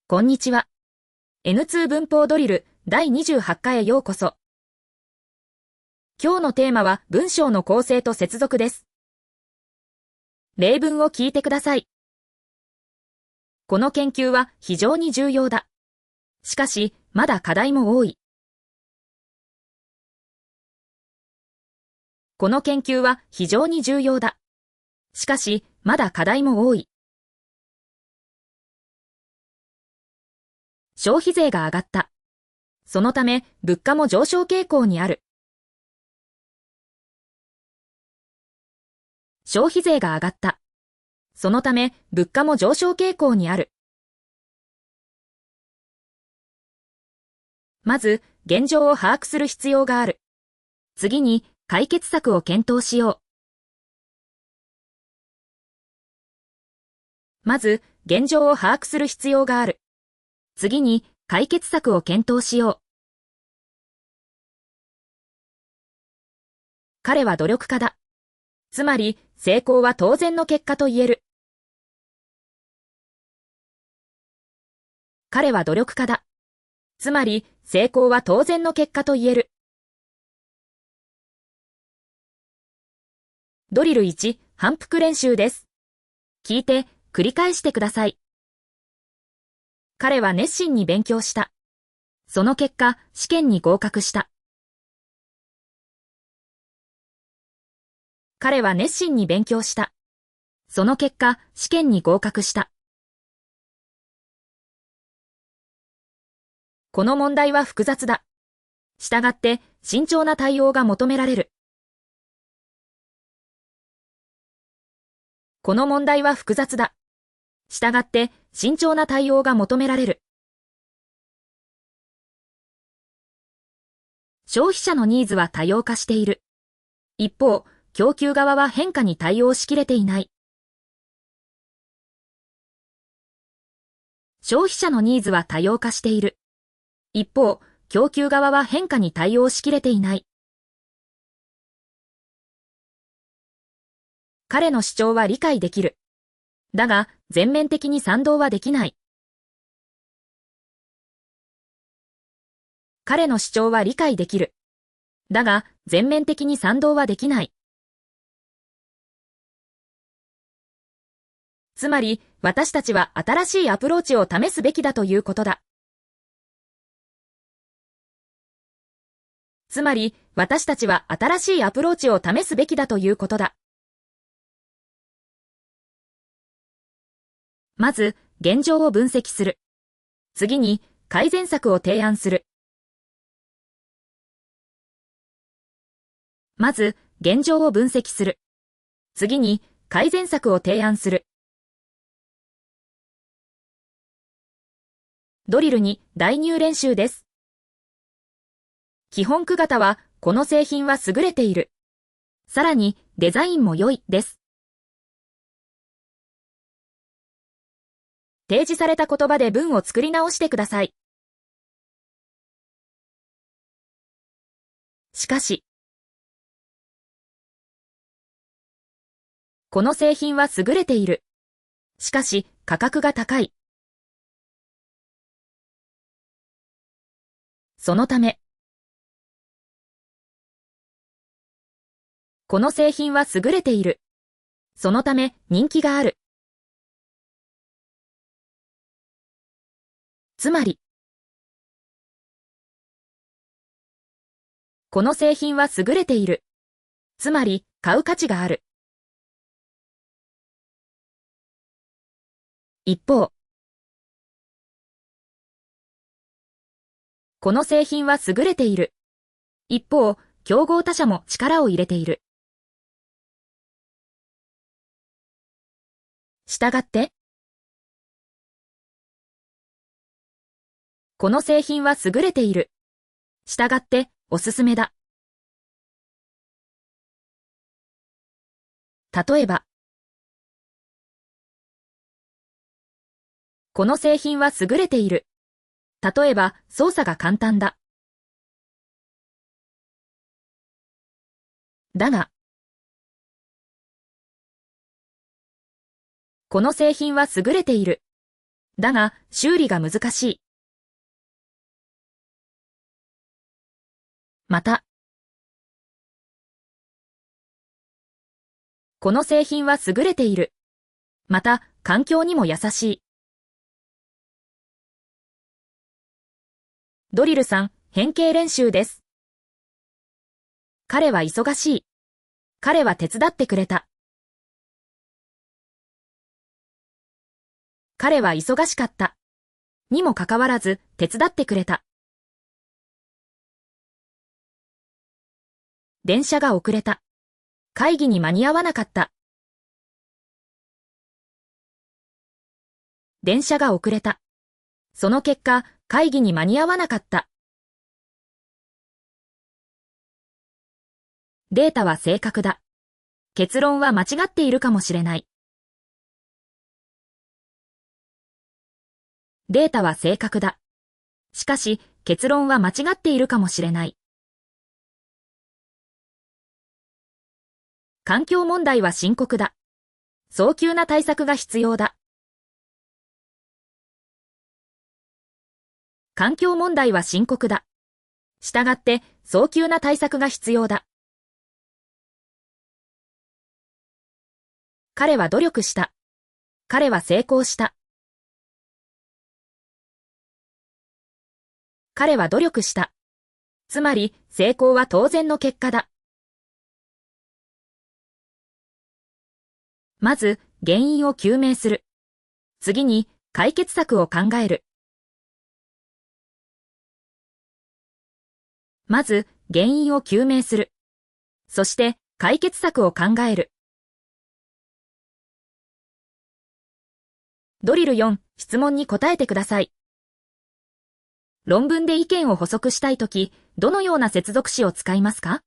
こんにちは。N2 文法ドリル第28回へようこそ。今日のテーマは文章の構成と接続です。例文を聞いてください。この研究は非常に重要だ。しかし、まだ課題も多い。この研究は非常に重要だ。しかし、まだ課題も多い。消費税が上がった。そのため、物価も上昇傾向にある。消費税が上がった。そのため、物価も上昇傾向にある。まず、現状を把握する必要がある。次に、解決策を検討しよう。まず、現状を把握する必要がある。次に、解決策を検討しよう。彼は努力家だ。つまり、成功は当然の結果と言える。彼は努力家だ。つまり、成功は当然の結果と言える。ドリル1、反復練習です。聞いて、繰り返してください。彼は熱心に勉強した。その結果、試験に合格した。彼は熱心に勉強した。その結果、試験に合格した。この問題は複雑だ。したがって、慎重な対応が求められる。この問題は複雑だ。したがって、慎重な対応が求められる。消費者のニーズは多様化している。一方、供給側は変化に対応しきれていない。消費者のニーズは多様化している。一方、供給側は変化に対応しきれていない。彼の主張は理解できる。だが、全面的に賛同はできない。彼の主張は理解できる。だが、全面的に賛同はできない。つまり、私たちは新しいアプローチを試すべきだということだ。つまり、私たちは新しいアプローチを試すべきだということだ。まず、現状を分析する。次に、改善策を提案する。まず、現状を分析する。次に、改善策を提案する。ドリル2、代入練習です。基本句型は、この製品は優れている。さらに、デザインも良い、です。提示された言葉で文を作り直してください。しかし、この製品は優れている。しかし、価格が高い。そのため、この製品は優れている。そのため、人気がある。つまり、この製品は優れている。つまり、買う価値がある。一方、この製品は優れている。一方、競合他社も力を入れている。したがって、この製品は優れている。したがって、おすすめだ。例えば、この製品は優れている。例えば、操作が簡単だ。だが、この製品は優れている。だが、修理が難しい。また、この製品は優れている。また、環境にも優しい。ドリルさん、変形練習です。彼は忙しい。彼は手伝ってくれた。彼は忙しかった。にもかかわらず、手伝ってくれた。電車が遅れた。会議に間に合わなかった。電車が遅れた。その結果、会議に間に合わなかった。データは正確だ。結論は間違っているかもしれない。データは正確だ。しかし、結論は間違っているかもしれない。環境問題は深刻だ。早急な対策が必要だ。環境問題は深刻だ。したがって、早急な対策が必要だ。彼は努力した。彼は成功した。彼は努力した。つまり、成功は当然の結果だ。まず、原因を究明する。次に、解決策を考える。まず、原因を究明する。そして、解決策を考える。ドリル4、質問に答えてください。論文で意見を補足したいとき、どのような接続詞を使いますか？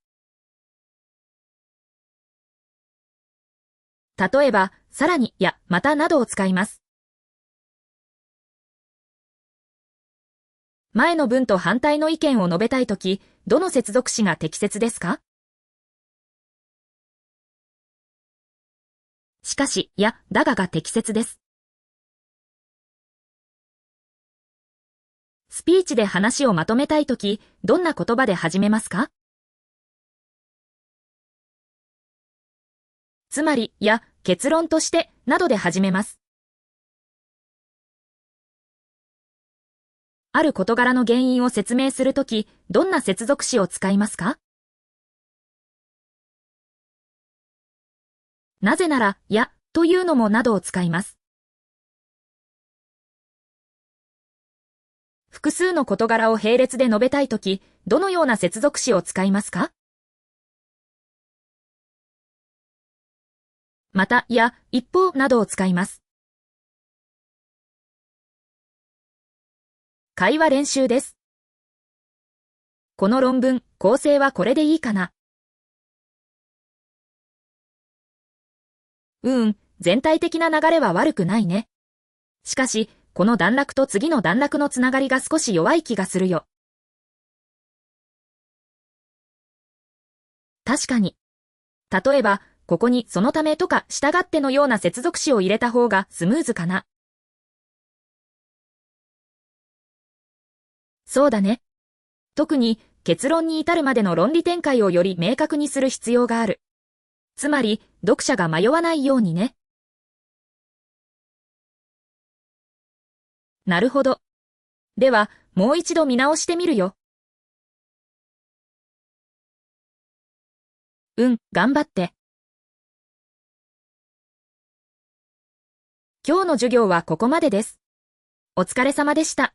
例えば、さらに、や、またなどを使います。前の文と反対の意見を述べたいとき、どの接続詞が適切ですか？しかし、や、だがが適切です。スピーチで話をまとめたいとき、どんな言葉で始めますか？つまり、や、結論として、などで始めます。ある事柄の原因を説明するとき、どんな接続詞を使いますか？なぜなら、や、というのもなどを使います。複数の事柄を並列で述べたいとき、どのような接続詞を使いますか？また、や、一方などを使います。会話練習です。この論文、構成はこれでいいかな？全体的な流れは悪くないね。しかし、この段落と次の段落のつながりが少し弱い気がするよ。確かに。例えば、ここにそのためとか従ってのような接続詞を入れた方がスムーズかな。そうだね。特に結論に至るまでの論理展開をより明確にする必要がある。つまり、読者が迷わないようにね。なるほど。では、もう一度見直してみるよ。頑張って。今日の授業はここまでです。お疲れ様でした。